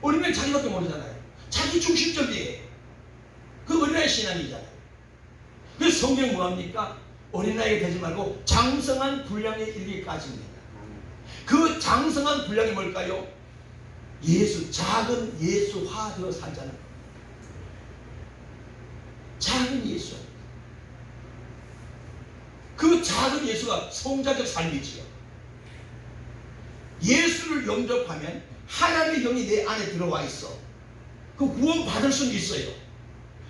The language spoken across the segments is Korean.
어린아이 자기밖에 모르잖아요. 자기 중심적이에요. 그 어린아이 신앙이잖아요. 그래서 성경 뭐합니까? 어린아이가 되지 말고 장성한 분량에 이르기까지입니다. 그 장성한 분량이 뭘까요? 예수, 작은 예수화 되어 살자는 겁니다. 작은 예수. 그 작은 예수가 성자적 삶이지요. 예수를 영접하면 하나님의 영이 내 안에 들어와 있어. 그 구원 받을 수는 있어요.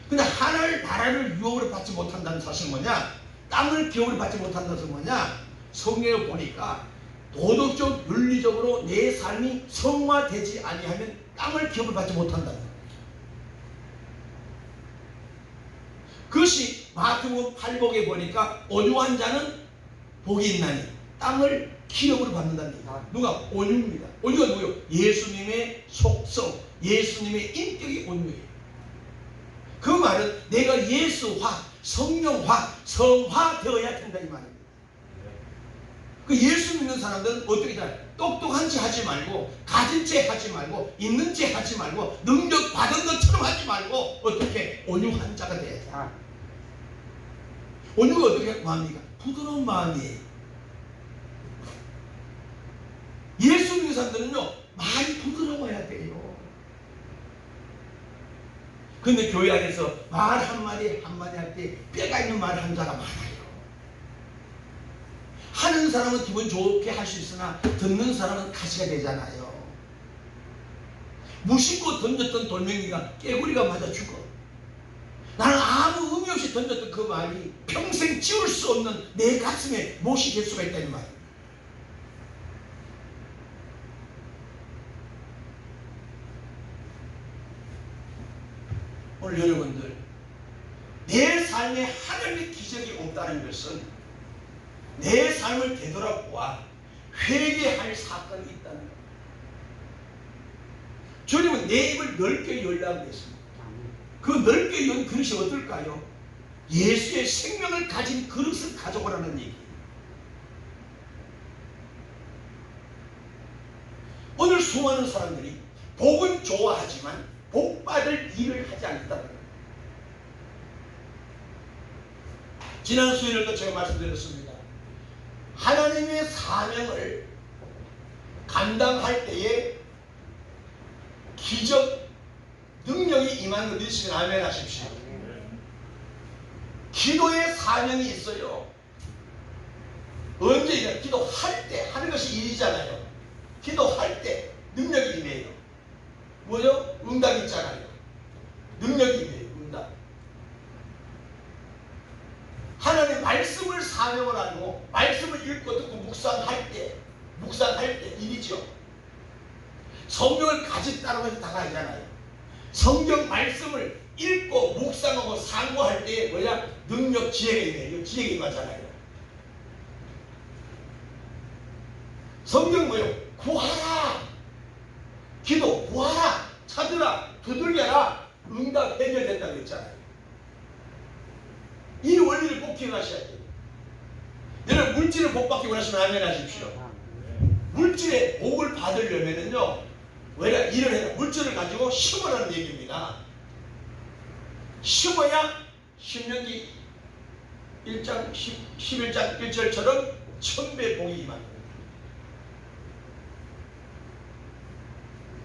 근데 하늘 나라를 유업으로 받지 못한다는 사실은 뭐냐? 땅을 기업으로 받지 못한다는 사실은 뭐냐? 성경을 보니까 도덕적 윤리적으로 내 삶이 성화되지 아니하면 땅을 기업으로 받지 못한다는 거예요. 그것이 마태복음 8복에 보니까 온유한 자는 복이 있나니 땅을 기업으로 받는다는 얘기예요. 누가? 온유입니다. 온유가 누구예요? 예수님의 속성, 예수님의 인격이 온유예요. 그 말은 내가 예수화, 성령화, 성화되어야 된다 이 말입니다. 그 예수 믿는 사람들은 어떻게 잘 똑똑한 체 하지 말고, 가진 체 하지 말고, 있는 체 하지 말고, 능력 받은 것처럼 하지 말고, 어떻게 온유한 자가 돼야 돼. 온유가 어떻게 마음입니까? 부드러운 마음이에요. 예수 믿는 사람들은요, 말이 부드러워야 돼요. 근데 교회 안에서 말 한마디 한마디 할 때 뼈가 있는 말 한 자가 많아요. 하는 사람은 기분 좋게 할 수 있으나 듣는 사람은 가시가 되잖아요. 무심코 던졌던 돌멩이가 깨구리가 맞아 죽어. 나는 아무 의미 없이 던졌던 그 말이 평생 지울 수 없는 내 가슴에 못이 될 수가 있다는 말이에요. 오늘 여러분들, 내 삶에 하나님의 기적이 없다는 것은 내 삶을 되돌아보아 회개할 사건이 있다는 겁니다. 주님은 내 입을 넓게 열라고 했습니다. 그 넓게 연 그릇이 어떨까요? 예수의 생명을 가진 그릇을 가져오라는 얘기예요. 오늘 수많은 사람들이 복은 좋아하지만 복 받을 일을 하지 않는다는 겁니다. 지난 수요일에도 제가 말씀드렸습니다. 하나님의 사명을 감당할 때에 기적 능력이 임하는 걸 믿으시면 아멘 하십시오. 기도의 사명이 있어요. 언제? 기도할 때 하는 것이 일이잖아요. 기도할 때 능력이 임해요. 뭐죠? 응답이 있잖아요. 능력이 임해요. 응답. 하나님의 말씀을 사명을 하고 말씀을 읽고 듣고 묵상할 때 일이죠. 성경을 같이 따라가서 다 가잖아요. 성경 말씀을 읽고 묵상하고 상고할 때 뭐냐? 능력, 지혜가 임해요. 지혜가 임하잖아요. 성경 뭐예요? 구하라. 기도, 구하라. 찾으라. 두들겨라. 응답 해결된다고 했잖아요. 이 원리를 꼭 기억하셔야 돼요. 여러분, 물질을 복 받기 원하시면 아멘 하십시오. 물질의 복을 받으려면은요, 우리가 일을 해라. 물질을 가지고 심으라는 얘기입니다. 심어야 신명기 1장 11장 1절처럼 천배 복이 임합니다.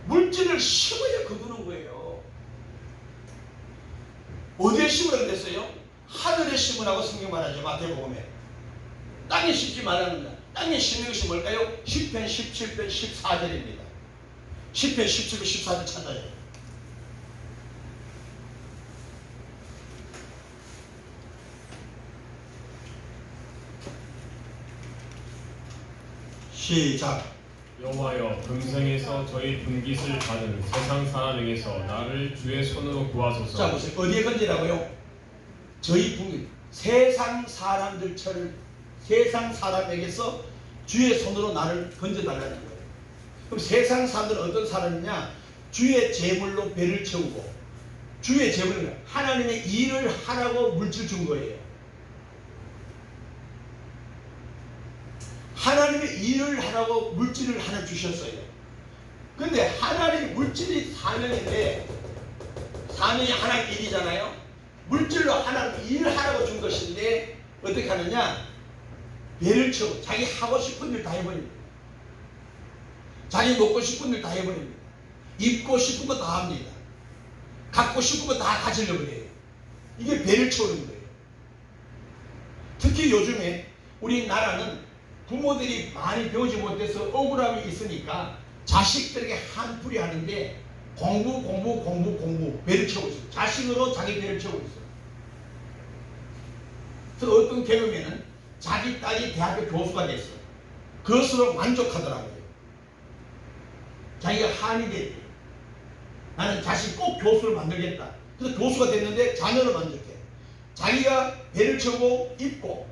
물질을 심어야 거두는 거예요. 어디에 심으라고 그랬어요? 하늘에 심으라고 성경 말하죠. 마태복음에. 땅에 심지 말라는 거야. 땅에 심는 것이 뭘까요? 시편 17편 14절입니다. 시편 17편 14절 찾아요. 시작. 여호와여, 금생에서 저희 분깃을 받은 세상 사람에게서 나를 주의 손으로 구하소서. 자 보세요. 어디에 건지라고요? 저희 분깃. 세상 사람에게서 주의 손으로 나를 건져달라는 거예요. 그럼 세상 사람들은 어떤 사람이냐? 주의 재물로 배를 채우고, 주의 재물은 하나님의 일을 하라고 물질 준 거예요. 하나님의 일을 하라고 물질을 하나 주셨어요. 근데 하나님 물질이 사명인데 사명이 하나님 일이잖아요. 물질로 하나님 일하라고 준 것인데 어떻게 하느냐? 배를 채우고 자기 하고 싶은 일 다 해버립니다. 자기 먹고 싶은 일 다 해버립니다. 입고 싶은 거 다 합니다. 갖고 싶은 거 다 가지려고 그래요. 이게 배를 채우는 거예요. 특히 요즘에 우리나라는 부모들이 많이 배우지 못해서 억울함이 있으니까 자식들에게 한풀이 하는데 공부 배를 채우고 있어요. 자식으로 자기 배를 채우고 있어요. 그래서 어떤 경험에는 자기 딸이 대학교 교수가 됐어요. 그것으로 만족하더라고요. 자기가 한이 됐대요. 나는 자식 꼭 교수를 만들겠다. 그래서 교수가 됐는데 자녀를 만족해. 자기가 배를 채우고 입고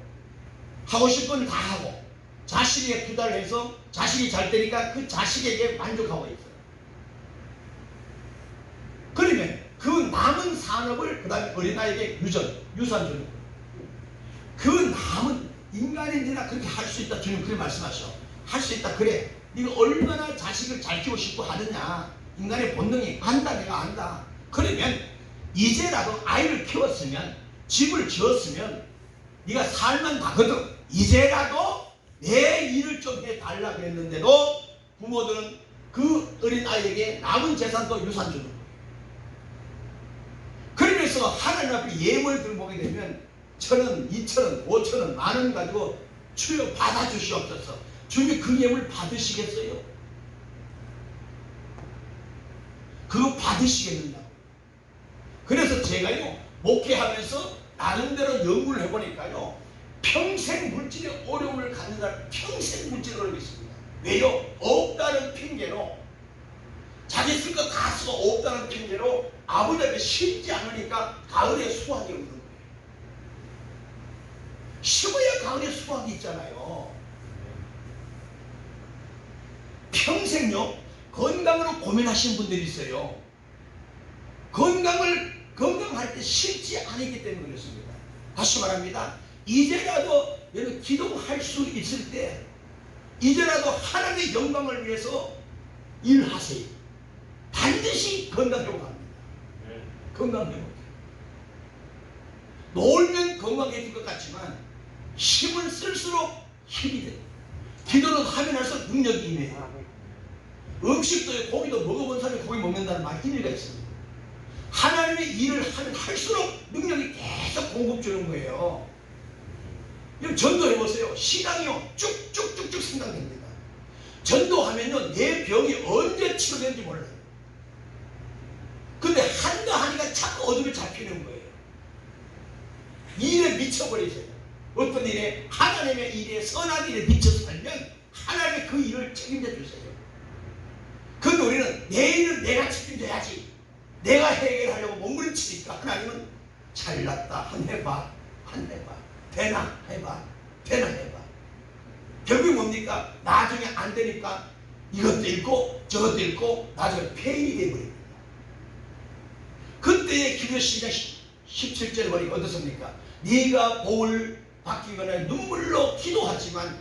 하고 싶은 걸 다 하고 자식에게 투자를 해서 자식이 잘 되니까 그 자식에게 만족하고 있어요. 그러면 그 남은 산업을 그 다음에 어린아이에게 유산 주는 거예요. 그 남은 인간인지나 그렇게 할 수 있다. 주님 그렇게 말씀하셔. 할 수 있다. 그래. 네가 얼마나 자식을 잘 키우고 싶고 하느냐. 인간의 본능이 안다. 내가 안다. 그러면 이제라도 아이를 키웠으면 집을 지었으면 네가 살만 나거든. 이제라도 내 일을 좀 해달라 그랬는데도 부모들은 그 어린아이에게 남은 재산도 유산 주는 거예요. 그러면서 하나님 앞에 예물을 들어보게 되면 1,000원, 2,000원, 5,000원, 만원 가지고 주여 받아주시옵소서. 주님이 그 예물 받으시겠어요? 그거 받으시겠느냐고. 그래서 제가요 목회하면서 나름대로 연구를 해보니까요 평생 물질의 어려움을 갖는 사람 평생 물질을 어려움이 있습니다. 왜요? 없다는 핑계로 자기 쓸 거 다 쓰고 없다는 핑계로 아버지 앞에 심지 않으니까 가을에 수확이 없는 거예요. 심어야 가을에 수확이 있잖아요. 평생요 건강으로 고민하시는 분들이 있어요. 건강할 때 쉽지 않기 때문에 그렇습니다. 다시 말합니다. 이제라도 여러분 기도할 수 있을 때 이제라도 하나님의 영광을 위해서 일하세요. 반드시 건강회복합니다. 건강회복. 놀면 건강해질 것 같지만 힘을 쓸수록 힘이 돼요. 기도는 하면 할수록 능력이 임해요. 음식도 고기도 먹어본 사람이 고기 먹는다는 말 일리가 있습니다. 하나님의 일을 하면 할수록 능력이 계속 공급 주는 거예요. 그럼 전도해보세요. 신앙이요 쭉쭉쭉쭉 성장됩니다. 전도하면요 내 병이 언제 치료되는지 몰라요. 근데 한다 하니까 자꾸 어둠에 잡히는 거예요. 일에 미쳐버리세요. 어떤 일에 하나님의 일에 선한 일에 미쳐 살면 하나님의 그 일을 책임져 주세요. 근데 우리는 내 일은 내가 책임져야지. 내가 해결하려고 몸부림치니까 하나님은 잘났다. 한 해봐. 되나 해봐. 결국에 뭡니까? 나중에 안 되니까 이것도 읽고 저것도 읽고 나중에 폐인이 되어버립니다. 그때의 기도 시작 17절에 보니까 어떻습니까? 네가 복을 받기 전에 눈물로 기도하지만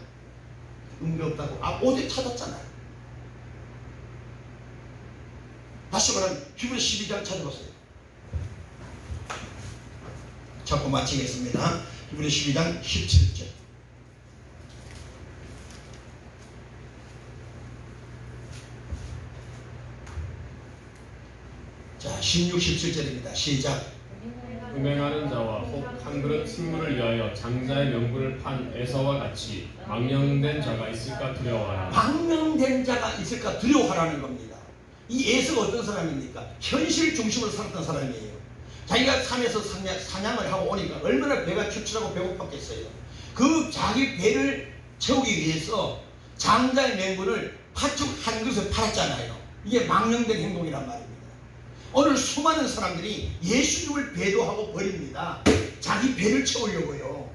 의미 없다고 어제 찾았잖아요. 다시 말하면 히브리 12장 찾아보세요. 자꾸 마치겠습니다. 히브리 12장 17절. 자, 16, 17절입니다. 시작. 음행하는 자와 혹 한 그릇 식물을 위하여 장자의 명분을 판 에서와 같이 망령된 자가 있을까 두려워하라. 망령된 자가 있을까 두려워하라는 겁니다. 이 에서가 어떤 사람입니까? 현실 중심으로 살았던 사람이에요. 자기가 산에서 사냥을 하고 오니까 얼마나 배가 출출하고 배고팠겠어요. 그 자기 배를 채우기 위해서 장자의 명분을 팥죽 한 그릇을 팔았잖아요. 이게 망령된 행동이란 말입니다. 오늘 수많은 사람들이 예수님을 배도하고 버립니다. 자기 배를 채우려고요.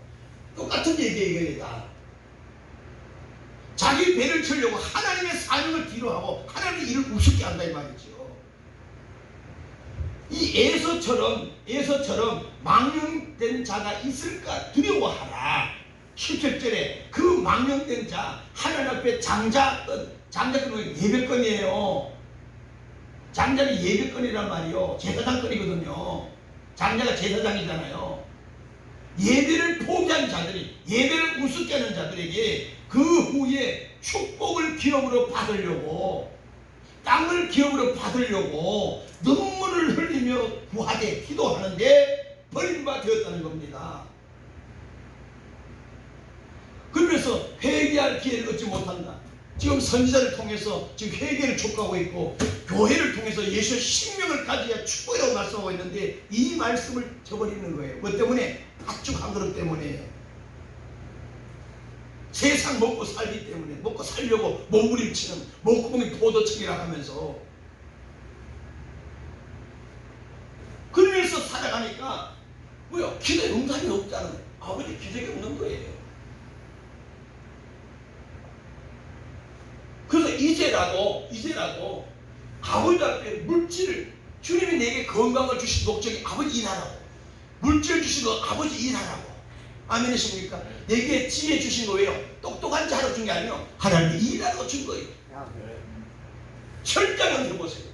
똑같은 얘기예요. 이게 자기 배를 채우려고 하나님의 사명을 뒤로하고 하나님의 일을 우습게 한다 이 말이죠. 이 에서처럼 망령된 자가 있을까 두려워하라. 17절에 그 망령된 자 하나님 앞에 장자권은 예배권이에요. 장자는 예배권이란 말이요. 제사장권이거든요. 장자가 제사장이잖아요. 예배를 포기한 자들이, 예배를 우습게 하는 자들에게 그 후에 축복을 기업으로 받으려고, 땅을 기업으로 받으려고 눈물을 흘리며 구하되 기도하는데 버림바 되었다는 겁니다. 그러면서 회개할 기회를 얻지 못한다. 지금 선지자를 통해서 지금 회개를 촉구하고 있고, 교회를 통해서 예수의 생명을 가져야 축복이라고 말씀하고 있는데 이 말씀을 저버리는 거예요. 뭐 때문에? 팥죽 한 그릇 때문에. 세상 먹고 살기 때문에, 먹고 살려고 몸부림치는 목구멍이 포도청이라 하면서, 그러면서 살아가니까 뭐야? 기도에 응답이 없다는 거예요. 아버지 기적이 없는 거예요. 그래서 이제라도 아버지 앞에 물질을, 주님이 내게 건강을 주신 목적이 아버지 일하라고, 물질 주신 거 아버지 일하라고. 아멘이십니까? 내게 지혜 주신 거예요. 똑똑한 자로 준 게 아니에요. 하나님이 일하라고 준 거예요. 철저하게 해보세요.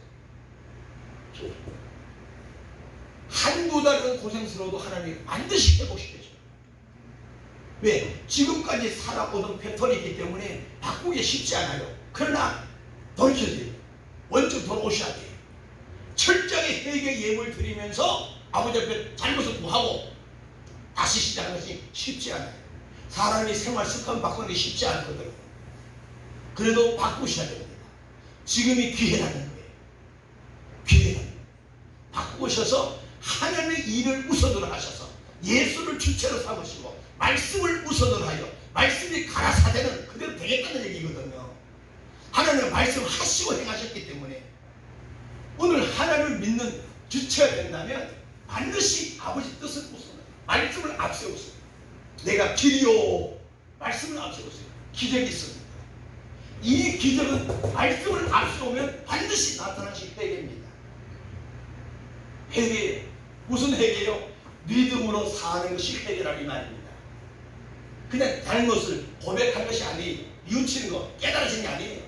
한두 달은 고생스러워도 하나님이 반드시 회복시켜줘요. 왜? 지금까지 살아오던 패턴이 있기 때문에 바꾸기 쉽지 않아요. 그러나 돌려야 돼요. 원점 돌아오셔야 돼요. 철저하게 회개 예물 드리면서 아버지 앞에 잘못을 구하고 다시 시작하는 것이 쉽지 않아요. 사람이 생활 습관 바꾸는 게 쉽지 않거든요. 그래도 바꾸셔야 됩니다. 지금이 기회라는 거예요. 기회라는 거예요. 바꾸셔서 하나님의 일을 우선으로 하셔서 예수를 주체로 삼으시고 말씀을 우선으로 하여 말씀이 가라사대는 그대로 되겠다는 얘기거든요. 하나님의 말씀 하시고 행하셨기 때문에 오늘 하나님을 믿는 주체가 된다면 반드시 아버지 뜻을 우선, 말씀을 앞세우세요. 내가 길이요, 말씀을 앞세우세요. 기적이 있습니다. 이 기적은 말씀을 앞세우면 반드시 나타나실 회개입니다. 회개, 무슨 회개요? 믿음으로 사는 것이 회개라는 이 말입니다. 그냥 잘못을 고백한 것이 아니에요. 뉘우치는 거, 깨달아진 게 아니에요.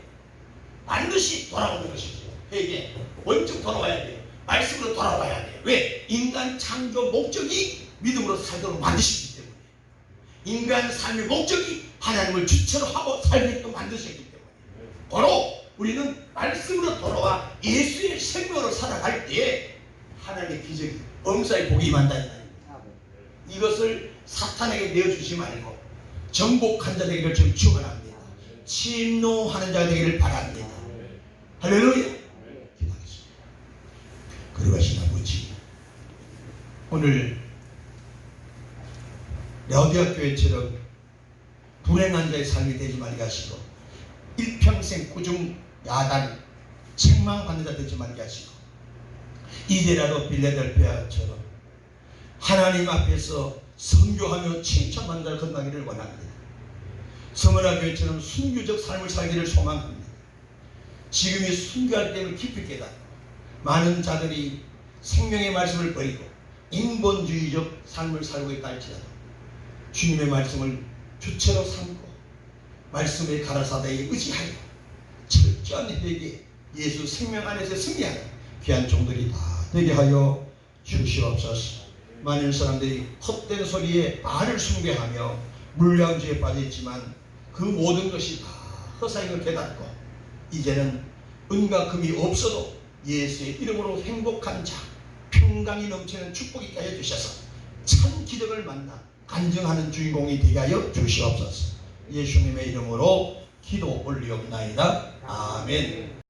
반드시 돌아오는 것이죠. 회개. 원점 돌아와야 돼요. 말씀으로 돌아와야 돼요. 왜? 인간 창조 목적이 믿음으로 살도록 만드시기 때문에. 인간 삶의 목적이 하나님을 주체로 하고 살게끔 만드셨기 때문에. 바로 우리는 말씀으로 돌아와 예수의 생명으로 살아갈 때에 하나님의 기적이, 범사의 복이 임한다는 말입니다. 이것을 사탄에게 내어주지 말고 정복한 자 되기를 좀 축원합니다. 침노하는 자 되기를 바랍니다. 할렐루야. 기도하겠습니다. 그러하신 아버지, 오늘 라오디아 교회처럼 불행한 자의 삶이 되지 말게 하시고 일평생 꾸중 야단 책망받는 자 되지 말게 하시고 이제라도 빌레델피아처럼 하나님 앞에서 선교하며 칭찬받는 자를 건너기를 원합니다. 서머나 교회처럼 순교적 삶을 살기를 소망합니다. 지금이 순교할 때를 깊이 깨닫고 많은 자들이 생명의 말씀을 버리고 인본주의적 삶을 살고 있다 할지라도 주님의 말씀을 주체로 삼고 말씀의 가라사대에 의지하여 철저한 회개, 예수 생명 안에서 승리하는 귀한 종들이 다 되게 하여 주시옵소서. 많은 사람들이 헛된 소리에 바알을 숭배하며 물량주의에 빠져있지만 그 모든 것이 다 허사인 걸 깨닫고 이제는 은과 금이 없어도 예수의 이름으로 행복한 자, 평강이 넘치는 축복이 있게 하여 주셔서 참 기적을 만나 간증하는 주인공이 되게 하여 주시옵소서. 예수님의 이름으로 기도 올리옵나이다. 아멘.